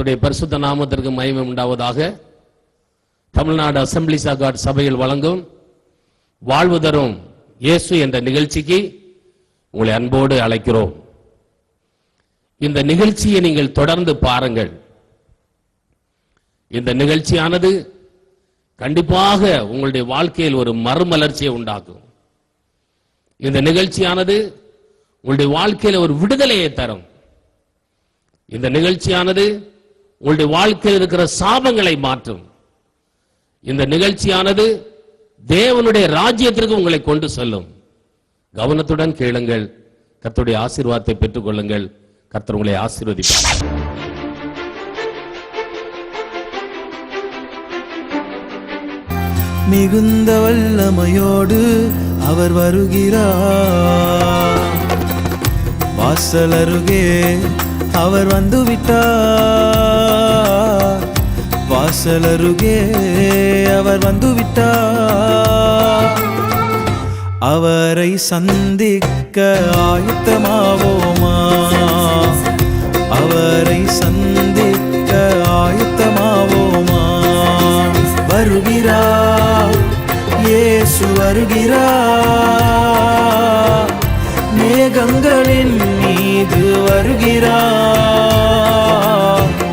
கர்த்தருடைய பரிசுத்த நாமத்திற்கு மகிமை உண்டாவதாக. தமிழ்நாடு அசெம்பிளிஸ் ஆஃப் காட் சபையில் வழங்கும் வாழ்வு தரும் இயேசு என்ற நிகழ்ச்சிக்கு உங்களை அன்போடு அழைக்கிறோம். இந்த நிகழ்ச்சியை நீங்கள் தொடர்ந்து பாருங்கள். இந்த நிகழ்ச்சியானது கண்டிப்பாக உங்களுடைய வாழ்க்கையில் ஒரு மறுமலர்ச்சியை உண்டாக்கும். இந்த நிகழ்ச்சியானது உங்களுடைய வாழ்க்கையில் ஒரு விடுதலையை தரும். இந்த நிகழ்ச்சியானது உங்களுடைய வாழ்க்கையில் இருக்கிற சாபங்களை மாற்றும். இந்த நிகழ்ச்சியானது தேவனுடைய ராஜ்யத்திற்கு உங்களை கொண்டு செல்லும். கவனத்துடன் கேளுங்கள். கர்த்தருடைய ஆசீர்வாதத்தை பெற்றுக் கொள்ளுங்கள். கர்த்தர் உங்களை ஆசீர்வதிப்பார். மிகுந்த வல்லமையோடு அவர் வருகிறார். வாசல் அருகே அவர் வந்துவிட்டார். வாசல் அருகே அவர் வந்துவிட்டார். அவரை சந்திக்க ஆயத்தமாவோமா? அவரை சந்திக்க ஆயத்தமாவோமா? வருகிறார், இயேசு வருகிறார். மேகங்களின் மீது வருகிறார்.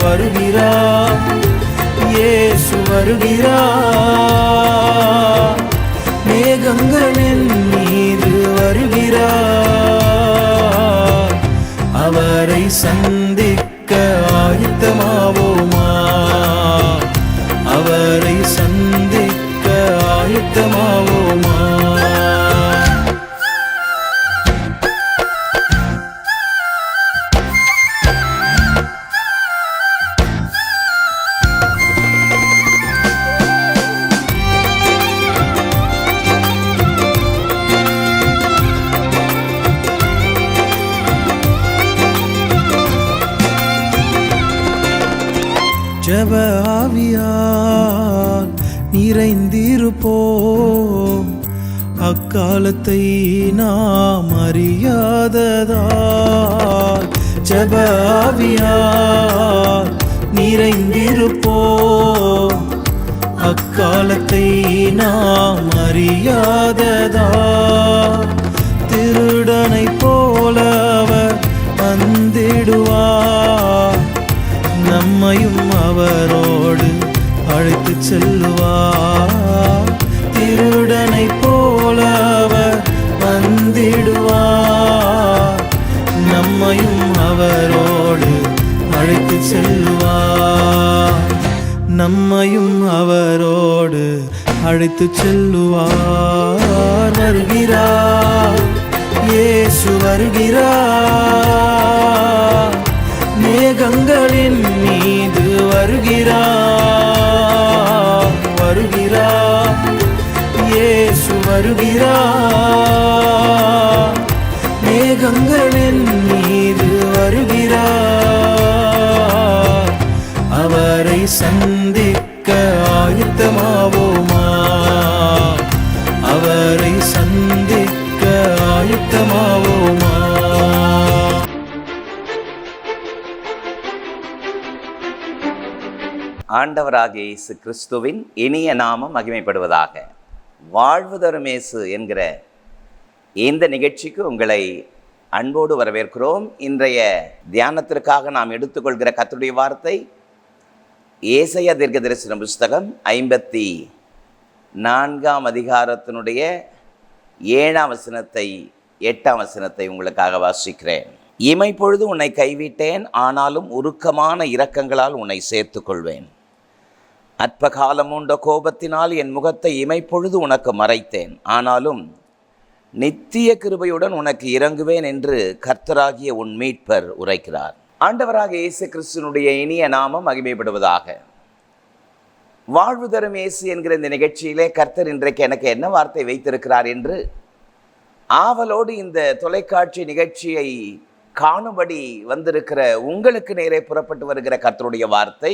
வருகிறார், இயேசு வருகிறார். மேகங்களின் மீது வருகிறார். அவரை சந்திக்க ஆயத்தமாவோமா? அவரை சந்திக்க ஆயத்தமாவோமா? ஜெப ஆவியால் நிறைந்திருப்போம். அக்காலத்தை நாம் அறியாததால் ஜெப ஆவியால் நிறைந்திருப்போம். அக்காலத்தை நாம் அறியாததால் திருடனை போலவர் வந்திடுவார். நம்மையும் அவரோடு அழைத்து செல்லுவார். திருடனை போலவர் வந்திடுவார். நம்மையும் அவரோடு அழைத்து செல்லுவார். நம்மையும் அவரோடு அழைத்து செல்லுவார். வருகிறார், இயேசு வருகிறார். மேகங்களின் மீது வருகிறார். வருகிறார், இயேசு வருகிறார். மேகங்களின் மீது வருகிறார். அவரை சந்திக்க ஆயத்தமாவோமா? அவரை சந்திக்க ஆயத்தமாவோமா? ஆண்டவராகிய இயேசு கிறிஸ்துவின் இனிய நாமம் மகிமைப்படுவதாக. வாழ்வு தரும் இயேசு என்கிற இந்த நிகழ்ச்சிக்கு உங்களை அன்போடு வரவேற்கிறோம். இன்றைய தியானத்திற்காக நாம் எடுத்துக்கொள்கிற கர்த்தருடைய வார்த்தை ஏசாயா தீர்க்கதரிசன புஸ்தகம் 54 அதிகாரத்தினுடைய 7 வசனத்தை 8 வசனத்தை உங்களுக்காக வாசிக்கிறேன். இமைப்பொழுது உன்னை கைவிட்டேன், ஆனாலும் உருக்கமான இரக்கங்களால் உன்னை சேர்த்துக் கொள்வேன். அற்பகாலம் உண்ட கோபத்தினால் என் முகத்தை இமைப்பொழுது உனக்கு மறைத்தேன், ஆனாலும் நித்திய கிருபையுடன் உனக்கு இறங்குவேன் என்று கர்த்தராகிய உன் மீட்பர் உரைக்கிறார். ஆண்டவராகிய இயேசு கிறிஸ்துவினுடைய இனிய நாமம் மகிமைப்படுவதாக. வாழ்வு தரும் இயேசு என்கிற இந்த நிகழ்ச்சியிலே கர்த்தர் இன்றைக்கு எனக்கு என்ன வார்த்தை வைத்திருக்கிறார் என்று ஆவலோடு இந்த தொலைக்காட்சி நிகழ்ச்சியை காணும்படி வந்திருக்கிற உங்களுக்கு நேரே புறப்பட்டு வருகிற கர்த்தருடைய வார்த்தை,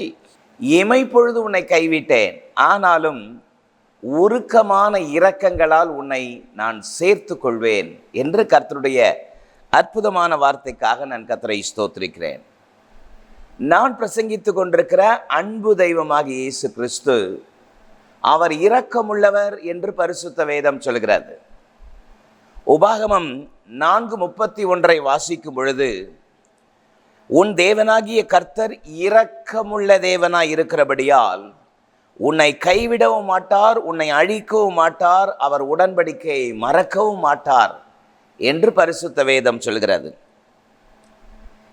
இமைப்பொழுது உன்னை கைவிட்டேன், ஆனாலும் உருக்கமான இரக்கங்களால் உன்னை நான் சேர்த்து கொள்வேன் என்று கர்த்தருடைய அற்புதமான வார்த்தைக்காக நான் கர்த்தரை ஸ்தோத்திரிக்கிறேன். நான் பிரசங்கித்துக் கொண்டிருக்கிற அன்பு தெய்வமாகிய இயேசு கிறிஸ்து அவர் இரக்கமுள்ளவர் என்று பரிசுத்த வேதம் சொல்கிறது. உபாகமம் 4:31 வாசிக்கும் பொழுது, உன் தேவனாகிய கர்த்தர் இரக்கமுள்ள தேவனாய் இருக்கிறபடியால் உன்னை கைவிடவும் மாட்டார், உன்னை அழிக்கவும் மாட்டார், அவர் உடன்படிக்கையை மறக்கவும் மாட்டார் என்று பரிசுத்த வேதம் சொல்கிறது.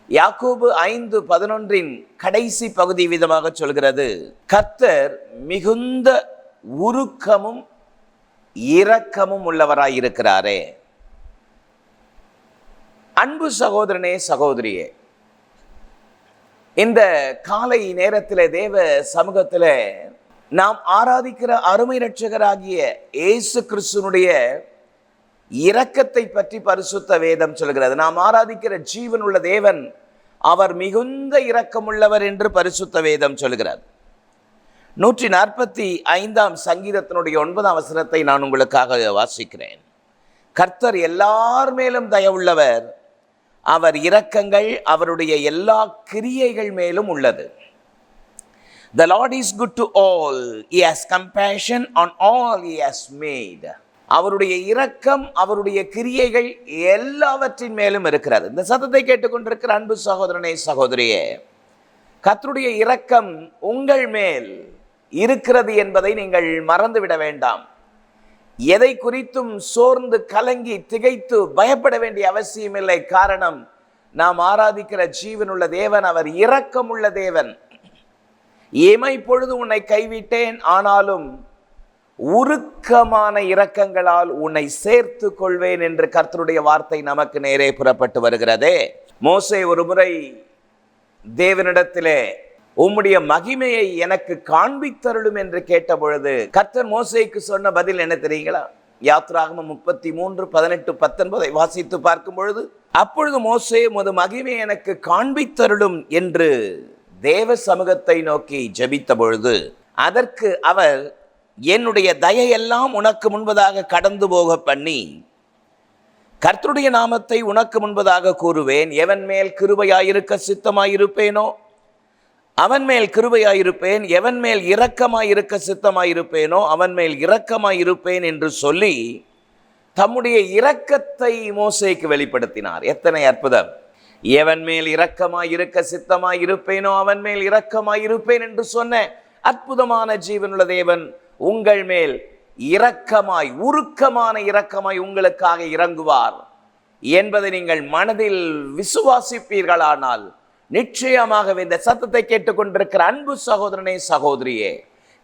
யாக்கோபு 5:11 கடைசி பகுதி விதமாக சொல்கிறது, கர்த்தர் மிகுந்த உருக்கமும் இரக்கமும் உள்ளவராய் இருக்கிறாரே. அன்பு சகோதரனே, சகோதரியே, இந்த காலை நேரத்தில் தேவ சமூகத்தில் நாம் ஆராதிக்கிற அருமை இரட்சகராகிய இயேசு கிறிஸ்துனுடைய இரக்கத்தை பற்றி பரிசுத்த வேதம் சொல்கிறது. நாம் ஆராதிக்கிற ஜீவனுள்ள தேவன் அவர் மிகுந்த இரக்கமுள்ளவர் என்று பரிசுத்த வேதம் சொல்கிறது. 145 சங்கீதத்தினுடைய 9 நான் உங்களுக்காக வாசிக்கிறேன். கர்த்தர் எல்லார் மேலும் தயவுள்ளவர், அவர் இரக்கங்கள் அவருடைய எல்லா கிரியைகள் மேலும் உள்ளது. The Lord is good to all. He has compassion on all he has made. அவருடைய இரக்கம் அவருடைய கிரியைகள் எல்லாவற்றின் மேலும் இருக்கிறது. இந்த சத்தத்தை கேட்டுக்கொண்டிருக்கிற அன்பு சகோதரனே, சகோதரியே, கர்த்தருடைய இரக்கம் உங்கள் மேல் இருக்கிறது என்பதை நீங்கள் மறந்துவிட வேண்டாம். எதை குறித்தும் சோர்ந்து கலங்கி திகைத்து பயப்பட வேண்டிய அவசியம் இல்லை. காரணம், நாம் ஆராதிக்கிற ஜீவனுள்ள தேவன் அவர் இரக்கமுள்ள தேவன். இமைப்பொழுது உன்னை கைவிட்டேன், ஆனாலும் உருக்கமான இரக்கங்களால் உன்னை சேர்த்து கொள்வேன் என்று கர்த்தருடைய வார்த்தை நமக்கு நேரே புறப்பட்டு வருகிறதே. மோசே ஒரு முறை தேவனிடத்திலே உம்முடைய மகிமையை எனக்கு காண்பித்தருளும் என்று கேட்ட பொழுது கர்த்தர் மோசேக்கு சொன்ன பதில் என்ன தெரியுங்களா? யாத்ராகமம் 33:18-19 வாசித்து பார்க்கும் பொழுது, அப்பொழுது மோசே உமது மகிமையை எனக்கு காண்பித்தருளும் என்று தேவ சமூகத்தை நோக்கி ஜெபித்த பொழுது, அதற்கு அவர், என்னுடைய தயையெல்லாம் உனக்கு முன்பதாக கடந்து போக பண்ணி கர்த்தருடைய நாமத்தை உனக்கு முன்பதாக கூறுவேன். எவன் மேல் கிருபையாயிருக்க சித்தமாயிருப்பேனோ அவன் மேல் கிருபையாயிருப்பேன், எவன் மேல் இரக்கமாயிருக்க சித்தமாயிருப்பேனோ அவன் மேல் இரக்கமாயிருப்பேன் என்று சொல்லி தம்முடைய இரக்கத்தை மோசேக்கு வெளிப்படுத்தினார். எத்தனை அற்புதம்! எவன் மேல் இரக்கமாயிருக்க சித்தமாயிருப்பேனோ அவன் மேல் இரக்கமாயிருப்பேன் என்று சொன்ன அற்புதமான ஜீவனுள்ள தேவன் உங்கள் மேல் இரக்கமாய், உருக்கமான இரக்கமாய் உங்களுக்காக இறங்குவார் என்பதை நீங்கள் மனதில் விசுவாசிப்பீர்களானால் நிச்சயமாகவே இந்த சத்தத்தை கேட்டுக்கொண்டிருக்கிற அன்பு சகோதரனே, சகோதரியே,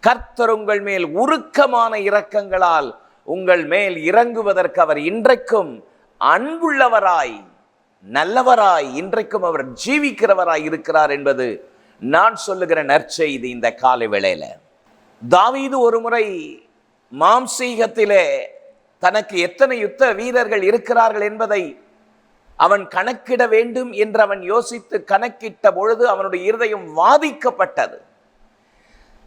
கர்த்தர் உங்கள் மேல் உருக்கமான இரக்கங்களால் உங்கள் மேல் இறங்குவதற்கு அவர் இன்றைக்கும் அன்புள்ளவராய், நல்லவராய், இன்றைக்கும் அவர் ஜீவிக்கிறவராய் இருக்கிறார் என்பது நான் சொல்லுகிற நற்செய்தி. இந்த காலை வேளையில தாவீது ஒரு முறை மாம்சீகத்திலே தனக்கு எத்தனை யுத்த வீரர்கள் இருக்கிறார்கள் என்பதை அவன் கணக்கிட வேண்டும் என்று அவன் யோசித்து கணக்கிட்ட பொழுது அவனுடைய இருதயம் வாதிக்கப்பட்டது.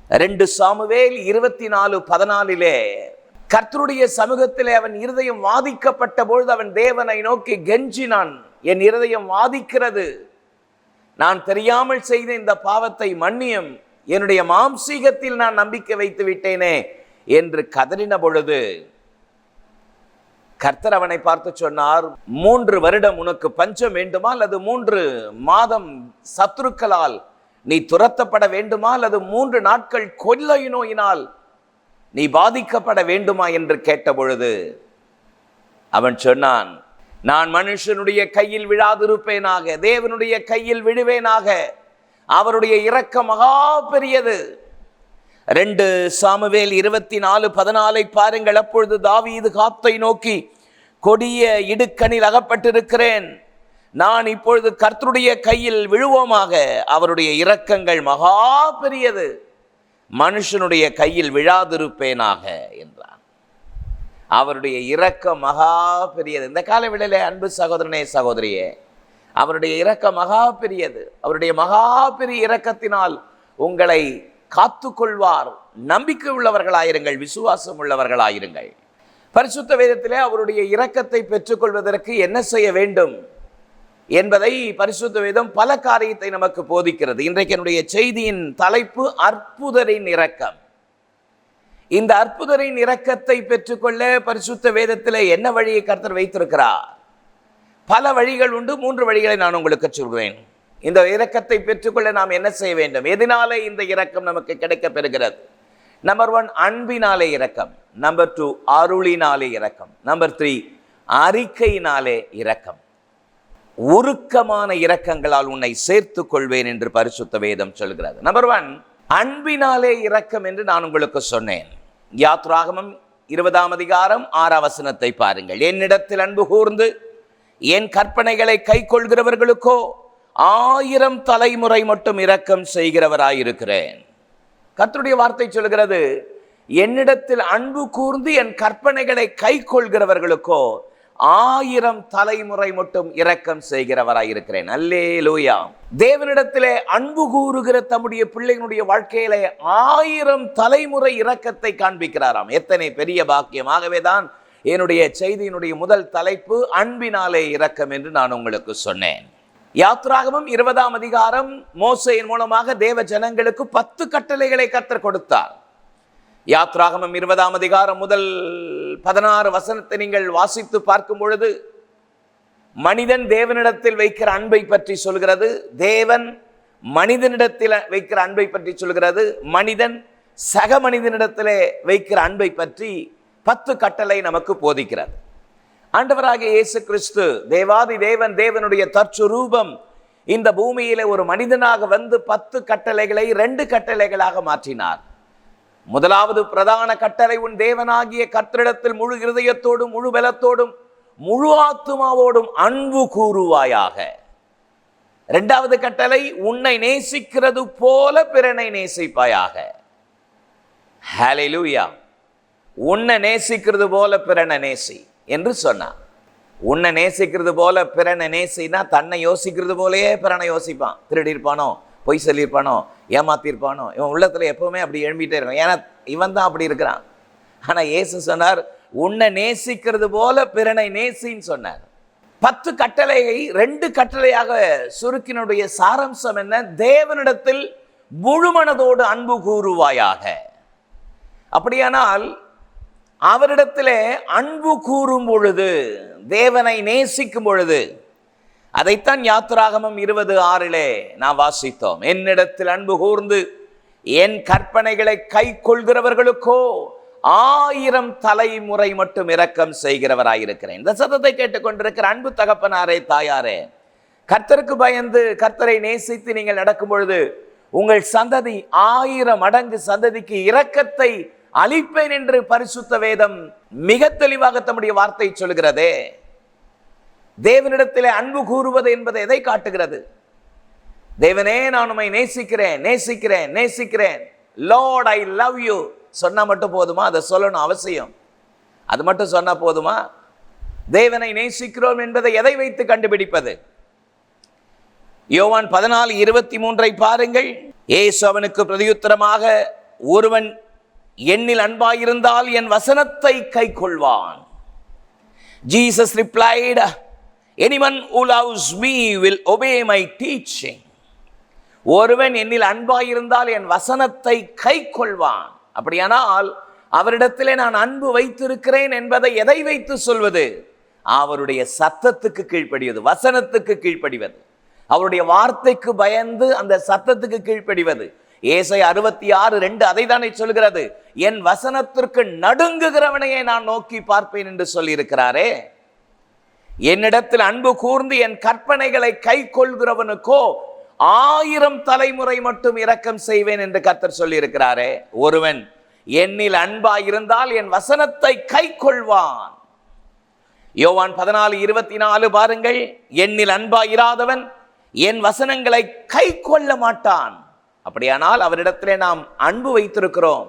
2 சாமுவேல் 24:14 கர்த்தருடைய சமூகத்திலே அவன் இருதயம் வாதிக்கப்பட்ட பொழுது அவன் தேவனை நோக்கி கெஞ்சினான், என் இருதயம் வாதிக்கிறது, நான் தெரியாமல் செய்த இந்த பாவத்தை மன்னியும், என்னுடைய மாம்சீகத்தில் நான் நம்பிக்கை வைத்து விட்டேனே என்று கதறின பொழுது கர்த்தர் அவனை பார்த்து சொன்னார், 3 வருடம் உனக்கு பஞ்சம் வேண்டுமா அல்லது 3 மாதம் சத்துருக்களால் நீ துரத்தப்பட வேண்டுமா அல்லது 3 நாட்கள் கொள்ளை நோயினால் நீ பாதிக்கப்பட வேண்டுமா என்று கேட்ட பொழுது அவன் சொன்னான், நான் மனுஷனுடைய கையில் விழாதிருப்பேனாக, தேவனுடைய கையில் விழுவேனாக, அவருடைய இரக்கம் மகா பெரியது. 2 சாமுவேல் 24:14 பாருங்கள். அப்பொழுது தாவீது காத்தை நோக்கி, கொடிய இடுக்கணில் அகப்பட்டிருக்கிறேன், நான் இப்பொழுது கர்த்தருடைய கையில் விழுவோமாக, அவருடைய இரக்கங்கள் மகா பெரியது, மனுஷனுடைய கையில் விழாதிருப்பேனாக என்றான். அவருடைய இரக்கம் மகா பெரியது. இந்த காலவேளையிலே அன்பு சகோதரனே, சகோதரியே, அவருடைய இரக்கம் மகா பெரியது. அவருடைய மகா பெரிய இரக்கத்தினால் உங்களை காத்து கொள்வார். நம்பிக்கை உள்ளவர்களாயிருங்கள், விசுவாசம் உள்ளவர்களாயிருங்கள். பரிசுத்த வேதத்திலே அவருடைய இரக்கத்தை பெற்றுக்கொள்வதற்கு என்ன செய்ய வேண்டும்? என்பதை பரிசுத்த வேதம் பல காரியத்தை நமக்கு போதிக்கிறது. இன்றைக்கு என்னுடைய செய்தியின் தலைப்பு அற்புதரின் இரக்கம். இந்த அற்புதரின் இரக்கத்தை பெற்றுக்கொள்ள பரிசுத்த வேதத்தில் என்ன வழியை கர்த்தர் வைத்திருக்கிறார்? பல வழிகள் உண்டு. 3 வழிகளை நான் உங்களுக்கு சொல்கிறேன். இந்த இரக்கத்தை பெற்றுக்கொள்ள நாம் என்ன செய்ய வேண்டும்? எதனாலே இந்த இரக்கம் நமக்கு கிடைக்க பெறுகிறது? நம்பர் 1, அன்பினாலே இரக்கம். நம்பர் 2, அருளினாலே இரக்கம். நம்பர் 3, அறிக்கையினாலே இரக்கம். உருக்கமான இரக்கங்களால் உன்னை சேர்த்துக் கொள்வேன் என்று பரிசுத்த வேதம் சொல்கிறது. நம்பர் 1, அன்பினாலே இரக்கம் என்று நான் உங்களுக்கு சொன்னேன். யாத்ராகமம் 20ஆம் அதிகாரம் 6ஆம் வசனத்தை பாருங்கள். என்னிடத்தில் அன்பு கூர்ந்து என் கற்பனைகளை கை கொள்கிறவர்களுக்கோ 1000 தலைமுறை மட்டும் இரக்கம் செய்கிறவராயிருக்கிறேன். கர்த்தருடைய வார்த்தை சொல்கிறது, என்னிடத்தில் அன்பு கூர்ந்து என் கற்பனைகளை கை கொள்கிறவர்களுக்கோ 1000 தலைமுறை மட்டும் இரக்கம் செய்கிறவராயிருக்கிறேன். அல்லேலூயா. தேவனிடத்திலே அன்பு கூறுகிற தம்முடைய பிள்ளைகளுடைய வாழ்க்கையிலே 1000 தலைமுறை இரக்கத்தை காண்பிக்கிறாராம். எத்தனை பெரிய பாக்கியம்! ஆகவேதான் என்னுடைய செய்தியினுடைய முதல் தலைப்பு அன்பினாலே இரக்கம் என்று நான் உங்களுக்கு சொன்னேன். யாத்ராகமம் 20ஆம் அதிகாரம் மோசேயின் மூலமாக தேவ ஜனங்களுக்கு 10 கட்டளைகளை கர்த்தர் கொடுத்தார். யாத்ராகமம் 20ஆம் அதிகாரம் முதல் 16 வசனத்தை நீங்கள் வாசித்து பார்க்கும் பொழுது மனிதன் தேவனிடத்தில் வைக்கிற அன்பை பற்றி சொல்கிறது. தேவன் மனிதனிடத்தில் வைக்கிற அன்பை பற்றி சொல்கிறது. மனிதன் சக மனிதனிடத்திலே வைக்கிற அன்பை பற்றி 10 கட்டளை நமக்கு போதிக்கிறது. ஆண்டவராகிய இயேசு கிறிஸ்து தேவாதி தேவன், தேவனுடைய தற்சுரூபம் இந்த பூமியில ஒரு மனிதனாக வந்து 10 கட்டளைகளை 2 கட்டளைகளாக மாற்றினார். முதலாவது பிரதான கட்டளை, உன் தேவனாகிய கர்த்தரிடத்தில் முழு இருதயத்தோடும் முழு பலத்தோடும் முழு ஆத்துமாவோடும் அன்பு கூறுவாயாக. 2வது கட்டளை, உன்னை நேசிக்கிறது போல பிறனை நேசிப்பாயாக. ஹல்லேலூயா. உன்னை நேசிக்கிறது போல பிறனை நேசி என்று சொன்னான். உன்னை நேசிக்கிறது போல பிறனை நேசினா தன்னை யோசிக்கிறது போலயே பிறனை யோசிப்பான். திருடி இருப்பானோ, பொய் சொல்லியிருப்பானோ, ஏமாத்திருப்பானோ, இவன் உள்ளத்துல எப்பவுமே அப்படி எழும்பிட்டே இருக்கும். ஏன்னா இவன் தான் அப்படி இருக்கிறான். ஆனா இயேசு சொன்னார், உன்னை நேசிக்கிறது போல பிறனை நேசின்னு சொன்னார். 10 கட்டளையை 2 கட்டளையாக சுருக்கினுடைய சாரம்சம் என்ன? தேவனிடத்தில் முழு மனதோடு அன்பு கூறுவாயாக. அப்படியானால் அவரிடத்திலே அன்பு கூறும் பொழுது, தேவனை நேசிக்கும் பொழுது, அதைத்தான் யாத்ராகமம் 20:6 நாம் வாசித்தோம். என்னிடத்தில் அன்பு கூர்ந்து என் கற்பனைகளை கை கொள்கிறவர்களுக்கோ 1000 தலைமுறை மட்டும் இரக்கம் செய்கிறவராயிருக்கிறேன். இந்த சத்தத்தை கேட்டுக்கொண்டிருக்கிற அன்பு தகப்பனாரே, தாயாரே, கர்த்தருக்கு பயந்து கர்த்தரை நேசித்து நீங்கள் நடக்கும் பொழுது உங்கள் சந்ததி 1000 மடங்கு சந்ததிக்கு இரக்கத்தை அளிப்பேன் என்று பரிசுத்த வேதம் மிக தெளிவாக தம்முடைய வார்த்தை சொல்கிறதே. தேவனிடத்திலே அன்பு கூறுவது என்பது எதை காட்டுகிறது? தேவனே, நான் உம்மை நேசிக்கிறேன், நேசிக்கிறேன், நேசிக்கிறேன், லார்ட் ஐ லவ் யூ சொன்னா மட்டும் போதுமா? அதை சொல்லணும் அவசியம். அது மட்டும் சொன்னா போதுமா? தேவனை நேசிக்கிறோம் என்பதை எதை வைத்து கண்டுபிடிப்பது? யோவான் 14:23 பாருங்கள். இயேசு அவனுக்கு பிரதியுத்தரமாக, ஒருவன் என்னில் அன்பாயிருந்தால் என் வசனத்தை கை கொள்வான். Jesus replied, anyone who loves me will obey my teaching. ஒருவன் என்னில் அன்பாயிருந்தால் என் வசனத்தை கை கொள்வான். அப்படியானால் அவரிடத்திலே நான் அன்பு வைத்திருக்கிறேன் என்பதை எதை வைத்து சொல்வது? அவருடைய சத்தத்துக்கு கீழ்ப்படிவது, வசனத்துக்கு கீழ்ப்படிவது, அவருடைய வார்த்தைக்கு பயந்து அந்த சத்தத்துக்கு கீழ்ப்படிவது. ஏசாயா 66:2 அதை தானே சொல்கிறது. என் வசனத்திற்கு நடுங்குகிறவனையே நான் நோக்கி பார்ப்பேன் என்று சொல்லி இருக்கிறாரே. என்னிடத்தில் அன்பு கூர்ந்து என் கற்பனைகளை கை கொள்கிறவனுக்கோ 1000 தலைமுறை மட்டும் இரக்கம் செய்வேன் என்று கர்த்தர் சொல்லி இருக்கிறாரே. ஒருவன் என்னில் அன்பாயிருந்தால் என் வசனத்தை கை கொள்வான். யோவான் 14:24 பாருங்கள். என்னில் அன்பாயிராதவன் என் வசனங்களை கை கொள்ள மாட்டான். அப்படியானால் அவரிடத்திலே நாம் அன்பு வைத்திருக்கிறோம்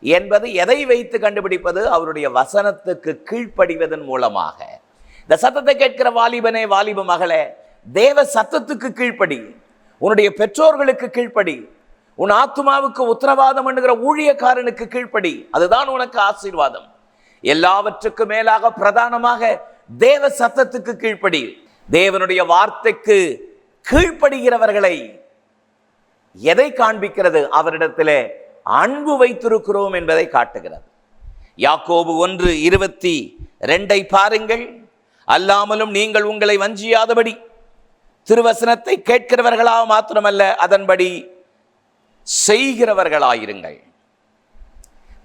என்பது எதை வைத்து கண்டுபிடிப்பது? அவருடைய வசனத்துக்கு கீழ்ப்படிவதன் மூலமாக. இந்த சத்தத்தை கேட்கிற வாலிபனே, வாலிப மகளே, தேவ சத்தத்துக்கு கீழ்ப்படி, உன்னுடைய பெற்றோர்களுக்கு கீழ்ப்படி, உன் ஆத்துமாவுக்கு உத்தரவாதம் பண்ணுகிற ஊழியக்காரனுக்கு கீழ்ப்படி. அதுதான் உனக்கு ஆசீர்வாதம். எல்லாவற்றுக்கும் மேலாக பிரதானமாக தேவ சத்தத்துக்கு கீழ்ப்படி. தேவனுடைய வார்த்தைக்கு கீழ்ப்படுகிறவர்களை எதை காண்பிக்கிறது? அவரிடத்திலே அன்பு வைத்திருக்கிறோம் என்பதை காட்டுகிறது. யாக்கோபு 1:22 பாருங்கள். அல்லாமலும் நீங்கள் உங்களை வஞ்சியாதபடி திருவசனத்தை கேட்கிறவர்களாக மாத்திரமல்ல, அதன்படி செய்கிறவர்களாயிருங்கள்.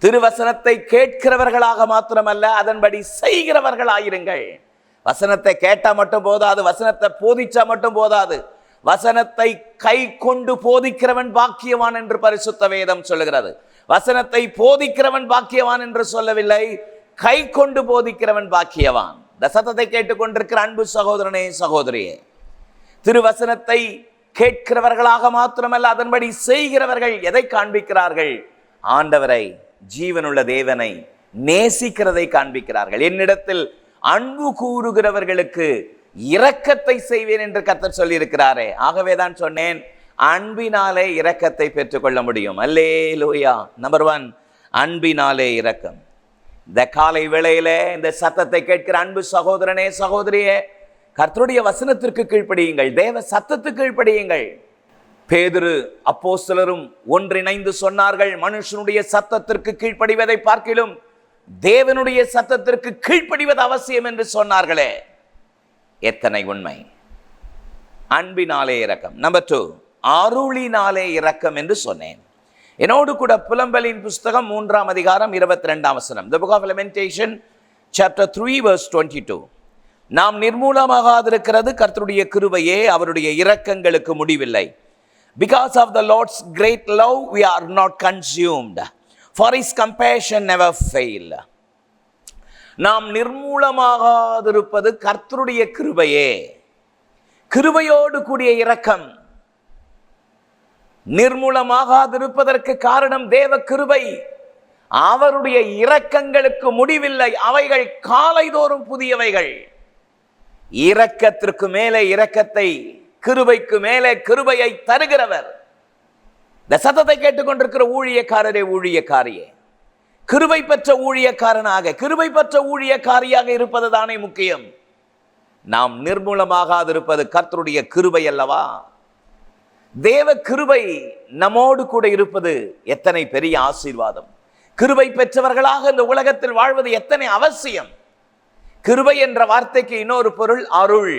திருவசனத்தை கேட்கிறவர்களாக மாத்திரமல்ல, அதன்படி செய்கிறவர்களாயிருங்கள். வசனத்தை கேட்டா மட்டும் போதாது, வசனத்தை போதிச்சா மட்டும் போதாது, வசனத்தை கை கொண்டு போதிக்கிறவன் பாக்கியவான் என்று பரிசுத்த வேதம் சொல்லுகிறது. வசனத்தை போதிக்கிறவன் பாக்கியவான் என்று சொல்லவில்லை, கை கொண்டு போதிக்கிறவன் பாக்கியவான். இந்த சத்தத்தை கேட்டுக்கொண்டிருக்கிற அன்பு சகோதரனே, சகோதரியே, திருவசனத்தை கேட்கிறவர்களாக மாத்திரமல்ல, அதன்படி செய்கிறவர்கள் எதை காண்பிக்கிறார்கள்? ஆண்டவரை, ஜீவனுள்ள தேவனை நேசிக்கிறதை காண்பிக்கிறார்கள். என்னிடத்தில் அன்பு கூறுகிறவர்களுக்கு இரக்கத்தை செய்வேன் என்று கர்த்தர் சொல்லி இருக்கிறாரே. ஆகவேதான் சொன்னேன், அன்பினாலே இரக்கத்தை பெற்றுக்கொள்ள முடியும். அல்லேலூயா. நம்பர் 1, அன்பினாலே இரக்கம். இந்த காலை வேளையில இந்த சத்தத்தை கேட்கிற அன்பு சகோதரனே, சகோதரியே, கர்த்தருடைய வசனத்திற்கு கீழ்ப்படியுங்கள், தேவ சத்தத்துக்கு கீழ்ப்படியுங்கள். பேதுரு அப்போஸ்தலரும் ஒன்றிணைந்து சொன்னார்கள், மனுஷனுடைய சத்தத்திற்கு கீழ்ப்படிவதை பார்க்கிலும் தேவனுடைய சத்தத்திற்கு கீழ்ப்படிவது அவசியம் என்று சொன்னார்களே. எத்தனை உண்மை! அன்பினாலே இரக்கம். நம்பர் 2, அருளினாலே இரக்கம் என்று சொன்னேன். என்னோடு கூட புலம்பலின் புஸ்தகம் 3ஆம் அதிகாரம் 22ஆம் வசனம். The book of Lamentation chapter 3 verse 22. நாம் நிர்மூலமாகாதிருக்கிறது கர்த்தருடைய கிருபையே, அவருடைய இரக்கங்களுக்கு முடிவில்லை. Because of the Lord's great love we are not consumed, for his compassion never fail. நாம் நிர்மூலமாகாதிருப்பது கர்த்தருடைய கிருபையே, கிருபையோடு கூடிய இரக்கம். நிர்மூலமாகாதிருப்பதற்கு காரணம் தேவ கிருபை. அவருடைய இரக்கங்களுக்கு முடிவில்லை, அவைகள் காலைதோறும் புதியவைகள். இரக்கத்திற்கு மேலே இரக்கத்தை, கிருபைக்கு மேலே கிருபையை தருகிறவர். இந்த சத்தத்தை கேட்டுக்கொண்டிருக்கிற ஊழியக்காரரே, ஊழியக்காரியே, கிருபை பெற்ற ஊழியக்காரனாக, கிருபை பெற்ற ஊழியக்காரியாக இருப்பது தானே முக்கியம். நாம் நிர்மூலமாகாதிருப்பது கர்த்தருடைய கிருபை அல்லவா? தேவ கிருபை நம்மோடு கூட இருப்பது எத்தனை பெரிய ஆசீர்வாதம்! கிருபை பெற்றவர்களாக இந்த உலகத்தில் வாழ்வது எத்தனை அவசியம்! கிருபை என்ற வார்த்தைக்கு இன்னொரு பொருள் அருள்.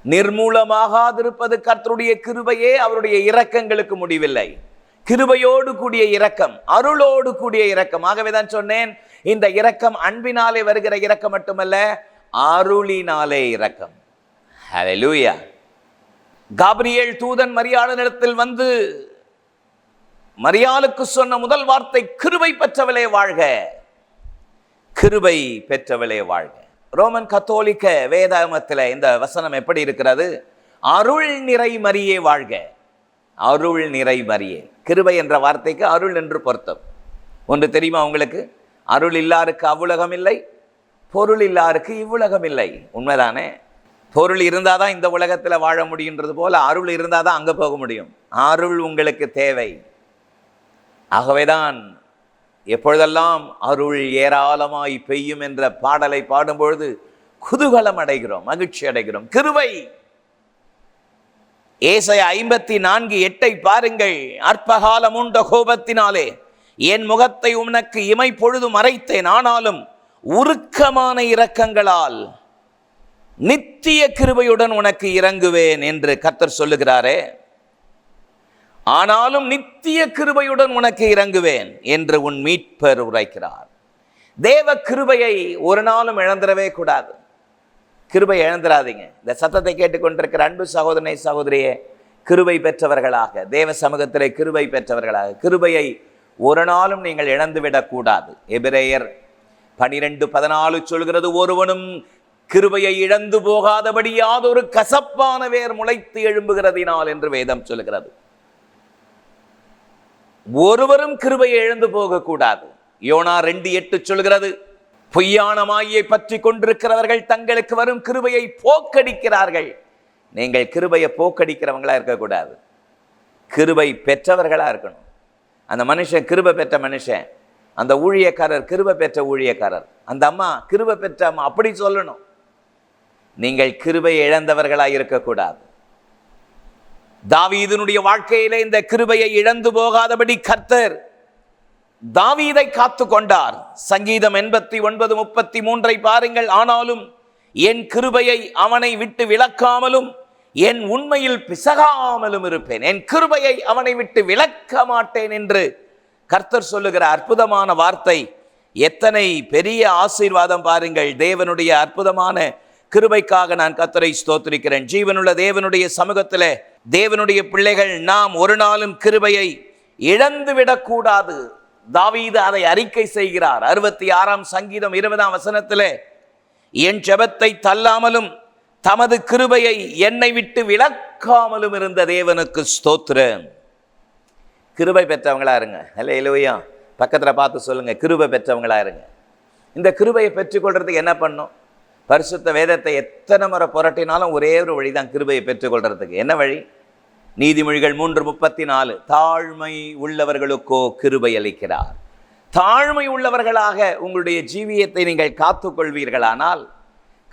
நிர்மூலமாகாதிருப்பது கர்த்தருடைய கிருபையே, அவருடைய இரக்கங்களுக்கு முடிவில்லை. கிருபையோடு கூடிய இரக்கம், அருளோடு கூடிய இரக்கம். ஆகவேதான் சொன்னேன், இந்த இரக்கம் அன்பினாலே வருகிற இரக்கம் மட்டுமல்ல, அருளினாலே இரக்கம். ஹல்லேலூயா. காபிரியேல் தூதன் மரியாளிடத்தில் வந்து மரியாளுக்கு சொன்ன முதல் வார்த்தை, கிருபை பெற்றவளே வாழ்க, கிருபை பெற்றவளே வாழ்க. ரோமன் கத்தோலிக்க வேதாகமத்தில் இந்த வசனம் எப்படி இருக்கிறது? அருள் நிறை மரியே வாழ்க, அருள் நிறை மரியே. கிருபை என்ற வார்த்தைக்கு அருள் என்று பொருத்தம். ஒன்று தெரியுமா உங்களுக்கு? அருள் இல்லாருக்கு அவ்வுலகம் இல்லை, பொருள் இல்லாருக்கு இவ்வுலகம் இல்லை. உண்மைதானே? பொருள் இருந்தால் தான் இந்த உலகத்தில் வாழ முடியுன்றது போல அருள் இருந்தால் தான் அங்கே போக முடியும். அருள் உங்களுக்கு தேவை. ஆகவேதான் எப்பொழுதெல்லாம் அருள் ஏராளமாய் பெய்யும் என்ற பாடலை பாடும்பொழுது குதூகலம் அடைகிறோம், மகிழ்ச்சி அடைகிறோம். கிருபை. ஏசாயா 54:8 பாருங்கள். அற்பகாலம் உண்ட கோபத்தினாலே என் முகத்தை உனக்கு இமை பொழுது மறைத்தேன், ஆனாலும் உருக்கமான இரக்கங்களால் நித்திய கிருபையுடன் உனக்கு இறங்குவேன் என்று கர்த்தர் சொல்லுகிறாரே. ஆனாலும் நித்திய கிருபையுடன் உனக்கு இறங்குவேன் என்று உன் மீட்பர் உரைக்கிறார். தேவ கிருபையை ஒரு நாளும் இழந்துடவே கூடாது. கிருபை இழந்துடாதீங்க. இந்த சத்தத்தை கேட்டுக்கொண்டிருக்கிற அன்பு சகோதரனை, சகோதரியே, கிருபை பெற்றவர்களாக, தேவ சமூகத்திலே கிருபை பெற்றவர்களாக, கிருபையை ஒரு நாளும் நீங்கள் இழந்துவிடக் கூடாது. எபிரேயர் 12:14 சொல்கிறது, ஒருவனும் கிருபையை இழந்து போகாதபடி யாதொரு கசப்பான வேர் முளைத்து எழும்புகிறதினால் என்று வேதம் சொல்கிறது. ஒருவரும் கிருபையை இழந்து போகக்கூடாது. யோனா 2:8 சொல்கிறது, பொய்யான மாயை பற்றி கொண்டிருக்கிறவர்கள் தங்களுக்கு வரும் கிருபையை போக்கடிக்கிறார்கள். நீங்கள் கிருபையை போக்கடிக்கிறவங்களா இருக்கக்கூடாது, கிருபை பெற்றவர்களா இருக்கணும். அந்த மனுஷன் கிருபை பெற்ற மனுஷன், அந்த ஊழியக்காரர் கிருபை பெற்ற ஊழியக்காரர், அந்த அம்மா கிருபை பெற்ற அம்மா, அப்படி சொல்லணும். நீங்கள் கிருபை இழந்தவர்களாய் இருக்கக்கூடாது. தாவீதினுடைய வாழ்க்கையிலே இந்த கிருபையை இழந்து போகாதபடி கர்த்தர் தாவீதை காத்து கொண்டார். சங்கீதம் 89:33 பாருங்கள். ஆனாலும் என் கிருபையை அவனை விட்டு விலக்காமலும் என் உண்மையில் பிசகாமலும் இருப்பேன். என் கிருபையை அவனை விட்டு விலக்க மாட்டேன் என்று கர்த்தர் சொல்லுகிற அற்புதமான வார்த்தை எத்தனை பெரிய ஆசீர்வாதம் பாருங்கள். தேவனுடைய அற்புதமான கிருபைக்காக நான் கர்த்தரை ஸ்தோத்திரிக்கிறேன். ஜீவனுள்ள தேவனுடைய சமூகத்தில் தேவனுடைய பிள்ளைகள் நாம் ஒரு நாளும் கிருபையை இழந்து விடக்கூடாது. தாவீது அதை அறிக்கை செய்கிறார். 66 சங்கீதம் 20 என் ஜெபத்தை தள்ளாமலும் தமது கிருபையை என்னை விட்டு விலக்காமலும் இருந்த தேவனுக்கு ஸ்தோத்திரம். கிருபை பெற்றவங்களா இருங்க. அல்லேலூயா. பக்கத்தில் பார்த்து சொல்லுங்க, கிருபை பெற்றவங்களா இருங்க. இந்த கிருபையை பெற்றுக்கொள்றதுக்கு என்ன பண்ணும்? பரிசுத்த வேதத்தை எத்தனை முறை புரட்டினாலும் ஒரே ஒரு வழிதான் கிருபையை பெற்றுக்கொள்றதுக்கு. என்ன வழி? நீதிமொழிகள் 3:34 தாழ்மை உள்ளவர்களுக்கோ கிருபை அளிக்கிறார். தாழ்மை உள்ளவர்களாக உங்களுடைய ஜீவியத்தை நீங்கள் காத்துக்கொள்வீர்களானால்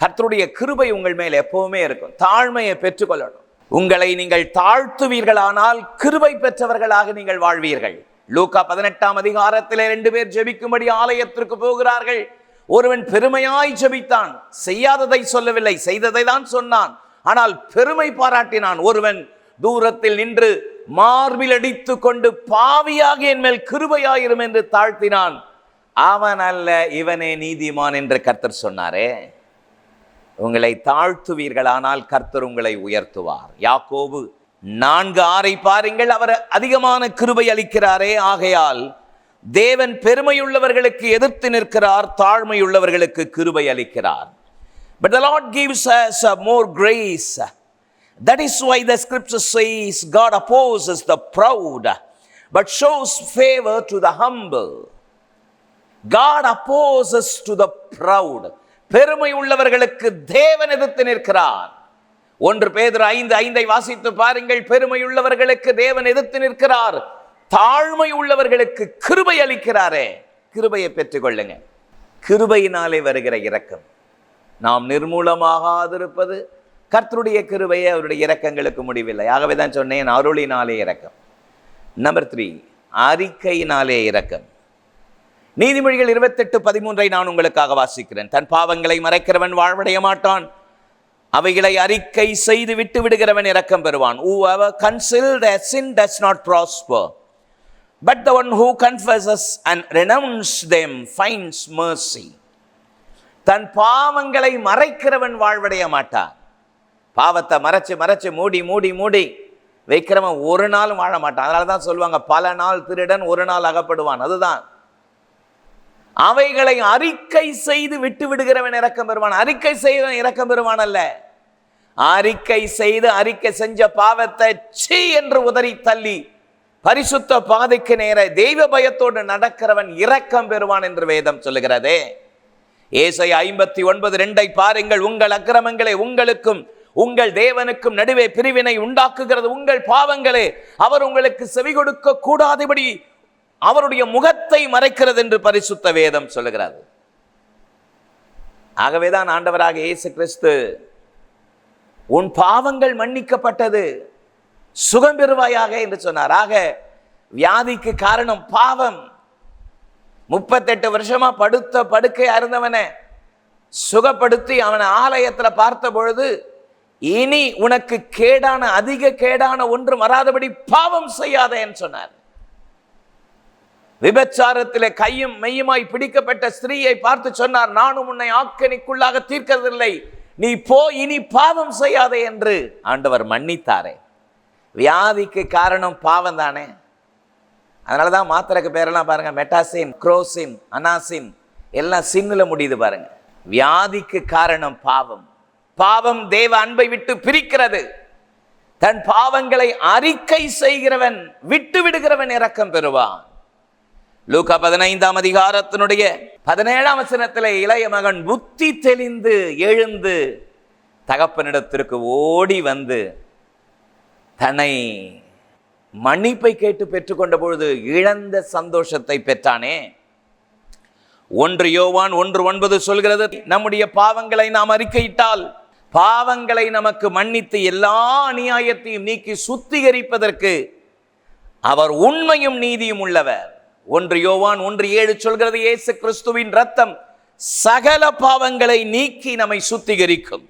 கர்த்தருடைய கிருபை உங்கள் மேல் எப்பவுமே இருக்கும். தாழ்மையை பெற்றுக்கொள்ளணும். உங்களை நீங்கள் தாழ்த்துவீர்களானால் கிருபை பெற்றவர்களாக நீங்கள் வாழ்வீர்கள். லூக்கா 18 2 பேர் ஜெபிக்கும்படி ஆலயத்திற்கு போகிறார்கள். ஒருவன் பெருமையாய் ஜெபித்தான். செய்யாததை சொல்லவில்லை, செய்ததை தான் சொன்னான். ஆனால் பெருமை பாராட்டினான். ஒருவன் தூரத்தில் நின்று மார்பில் அடித்து கொண்டு பாவியாக என் மேல் கிருபையாயிரும் என்று தாழ்த்தினான். அவன் அல்ல, இவனே நீதிமான் என்று கர்த்தர் சொன்னாரே. உங்களை தாழ்த்துவீர்களானால் கர்த்தர் உங்களை உயர்த்துவார். யாக்கோபு 4:6 பாருங்கள். அவர் அதிகமான கிருபை அளிக்கிறாரே, ஆகையால் தேவன் பெருமையுள்ளவர்களுக்கு எதிர்த்து நிற்கிறார், தாழ்மையுள்ளவர்களுக்கு கிருபை அளிக்கிறார். But the Lord gives us more grace. That is why the scripture says God opposes the proud but shows favor to the humble. God opposes to the proud. பெருமை உள்ளவர்களுக்கு தேவன் எதிர்த்து நிற்கிறார். 1 பேதுரு 5:5 வாசித்து பாருங்கள். பெருமை உள்ளவர்களுக்கு தேவன் எதிர்த்து நிற்கிறார், தாழ்மை உள்ளவர்களுக்கு கிருபை அளிக்கிறாரே. கிருபையை பெற்றுக்கொள்ளுங்க. கிருபையினாலே வருகிற இரக்கம். நாம் நிர்மூலமாகாதிருப்பது கர்த்தருடைய கிருபையை, அவருடைய இரக்கங்களுக்கு முடிவில்லை. ஆகவே தான் சொன்னேன், அருளினாலே இரக்கம். நம்பர் 3, அறிக்கையினாலே இரக்கம். நீதிமொழிகள் 28:13 நான் உங்களுக்காக வாசிக்கிறேன். தன் பாவங்களை மறைக்கிறவன் வாழ்வடைய மாட்டான், அவைகளை அறிக்கை செய்து விட்டு விடுகிறவன் இரக்கம் பெறுவான். Whoever conceals their sin does not prosper, but the one who confesses and renounces them finds mercy. தன் பாவங்களை மறைக்கிறவன் வாழ்வடைய மாட்டான். பாவத்தை மறைச்சு மறைச்சு மூடி மூடி மூடி வைக்கிறவன் ஒரு நாளும் வாழ மாட்டான். அதனால தான் சொல்லுவாங்க, பல நாள் திருடன் ஒரு நாள் அகப்படுவான். அதுதான். அவைகளை அறிக்கை செய்து விட்டு விடுகிறவன் இரக்கம் பெறுவான். அறிக்கை செய்வன் இரக்கம் பெறுவான் அல்ல, அறிக்கை செய்து அறிக்கை செஞ்ச பாவத்தை சீ என்று உதறி தள்ளி பரிசுத்த பாதைக்கு நேர தெய்வ பயத்தோடு நடக்கிறவன் இரக்கம் பெறுவான் என்று வேதம் சொல்லுகிறதே. ஏசாயா 59:2 பாருங்கள். உங்கள் அக்கிரமங்களே உங்களுக்கும் உங்கள் தேவனுக்கும் நடுவே பிரிவினை உண்டாக்குகிறது, உங்கள் பாவங்களே அவர் உங்களுக்கு செவி கொடுக்க கூடாதபடி அவருடைய முகத்தை மறைக்கிறது என்று பரிசுத்த வேதம் சொல்லுகிறது. ஆகவேதான் ஆண்டவராக இயேசு கிறிஸ்து உன் பாவங்கள் மன்னிக்கப்பட்டது, சுகம் பெறுவாயாக என்று சொன்னார். ஆக வியாதிக்கு காரணம் பாவம். 38 வருஷமா படுத்த படுக்கையா இருந்தவனை சுகப்படுத்தி அவனை ஆலயத்தில் பார்த்த பொழுது, இனி உனக்கு கேடான அதிக கேடான ஒன்று வராதபடி பாவம் செய்யாதே என்று சொன்னார். விபச்சாரத்திலே கையும் மெய்யுமாய் பிடிக்கப்பட்ட ஸ்திரீயை பார்த்து சொன்னார், நானும் உன்னை ஆக்கணிக்குள்ளாக தீர்க்கவில்லை, நீ போ, இனி பாவம் செய்யாதே என்று ஆண்டவர் மன்னித்தாரே. வியாதிக்கு காரணம் பாவம் தானே. அதனாலதான் மாத்திரைக்கு பேரெல்லாம் பாருங்க, மெட்டாசின், குரோசின், அனாசின் எல்லாம் சின்னுல முடியுது பாருங்க. வியாதிக்கு காரணம் பாவம். பாவம் தேவ அன்பை விட்டு பிரிக்கிறது. தன் பாவங்களை அறிக்கை செய்கிறவன் விட்டு விடுகிறவன் இரக்கம் பெறுவான். லூக்கா 15 இளைய மகன் புத்தி தெளிந்து எழுந்து தகப்பனிடத்திற்கு ஓடி வந்து தன்னை மன்னிப்பை கேட்டு பெற்றுக்கொண்ட பொழுது இழந்த சந்தோஷத்தை பெற்றானே. 1 யோவான் 1:9 சொல்கிறது, நம்முடைய பாவங்களை நாம் அறிக்கையிட்டால் பாவங்களை நமக்கு மன்னித்து எல்லா அநியாயத்தையும் நீக்கி சுத்திகரிப்பதற்கு அவர் உண்மையும் நீதியும் உள்ளவர். 1 யோவான் 1:7 சொல்கிறது, இயேசு கிறிஸ்துவின் இரத்தம் சகல பாவங்களை நீக்கி நம்மை சுத்திகரிக்கும்.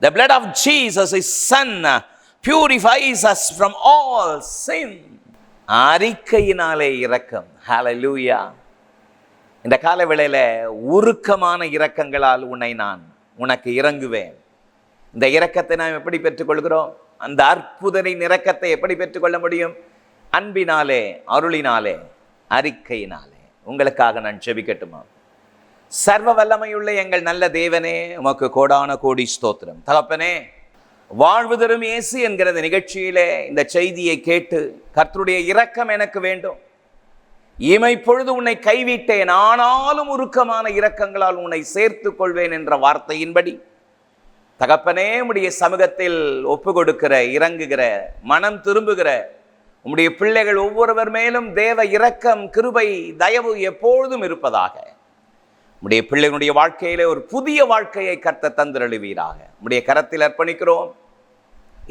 The blood of Jesus, his son, purifies us from all sin. அறிக்கையினாலே இரக்கம். ஹalleluya. இந்த காலவேளையில உருக்கமான இரக்கங்களால் நான் உனக்கு இறங்குவேன். இந்த இரக்கத்தை நாம் எப்படி பெற்றுக்கொள்கிறோம்? அந்த அற்புதரின் இரக்கத்தை எப்படி பெற்றுக்கொள்ள முடியும்? அன்பினாலே, அருளினாலே, அறிக்கையினாலே. உங்களுக்காக நான் ஜெபிக்கட்டுமா? சர்வ வல்லமையுள்ள எங்கள் நல்ல தேவனே, உமக்கு கோடான கோடி ஸ்தோத்திரம். தகப்பனே, வாழ்வு தரும் இயேசு என்கிற இந்த நிகழ்ச்சியிலே இந்த செய்தியை கேட்டு, கர்த்தருடைய இரக்கம் எனக்கு வேண்டும், இமைப்பொழுது உன்னை கைவிட்டேன், ஆனாலும் உருக்கமான இரக்கங்களால் உன்னை சேர்த்துக் கொள்வேன் என்ற வார்த்தையின்படி தகப்பனே, உம்முடைய சமூகத்தில் ஒப்பு கொடுக்கிற, இறங்குகிற, மனம் திரும்புகிற உம்முடைய பிள்ளைகள் ஒவ்வொருவர் மேலும் தேவ இரக்கம், கிருபை, தயவு எப்பொழுதும் இருப்பதாக. உம்முடைய பிள்ளைகளுடைய வாழ்க்கையிலே ஒரு புதிய வாழ்க்கையை கர்த்தர் தந்திரழுவீராக. உம்முடைய கரத்தில் அர்ப்பணிக்கிறோம்.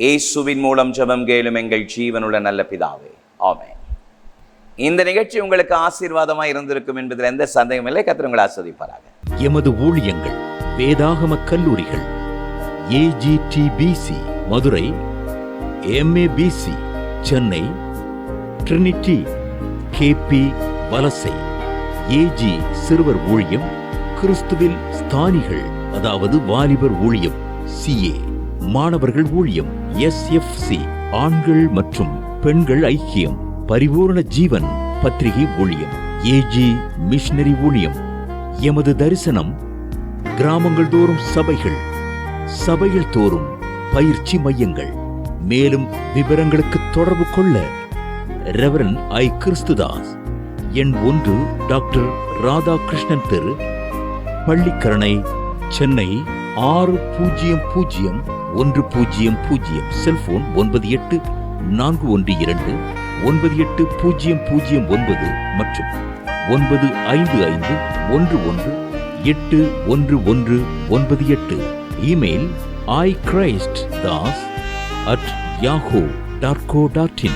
இயேசுவின் மூலம் ஜெபம் கேளும் எங்கள் ஜீவனுள்ள நல்ல பிதாவே, ஆமென். இந்த நிகழ்ச்சி உங்களுக்கு ஆசீர்வாதமாக இருந்திருக்கும் என்பதில் எந்த சந்தேகமும் இல்லை. கர்த்தர் உங்களை ஆசீர்வதிப்பாராக. எமது ஊழியங்கள் வேதாகம கல்லூரிகள் AGTBC Madurai, MABC Chennai, Trinity KP வலசை, AG சிறுவர் ஊழியம், கிறிஸ்துவில் ஸ்தானிகள் அதாவது வாலிபர் ஊழியம் CA, மாணவர்கள் ஊழியம் SFC, ஆண்கள் மற்றும் பெண்கள் ஐக்கியம், பரிபூர்ண ஜீவன் பத்திரிகை ஊழியம், AG மிஷனரி ஊழியம். எமது தரிசனம் கிராமங்கள் தோறும் சபைகள், சபைகள் தோறும் பயிற்சி மையங்கள். மேலும் விவரங்களுக்கு தொடர்பு கொள்ள ரெவரன் I. கிறிஸ்துதாஸ், எண் 1, டாக்டர் ராதாகிருஷ்ணன் தெரு, பள்ளிக்கரணை, சென்னை 600100. செல்போன் 9841298009 மற்றும் 9551181198. Email iChristdas@yahoo.co.in.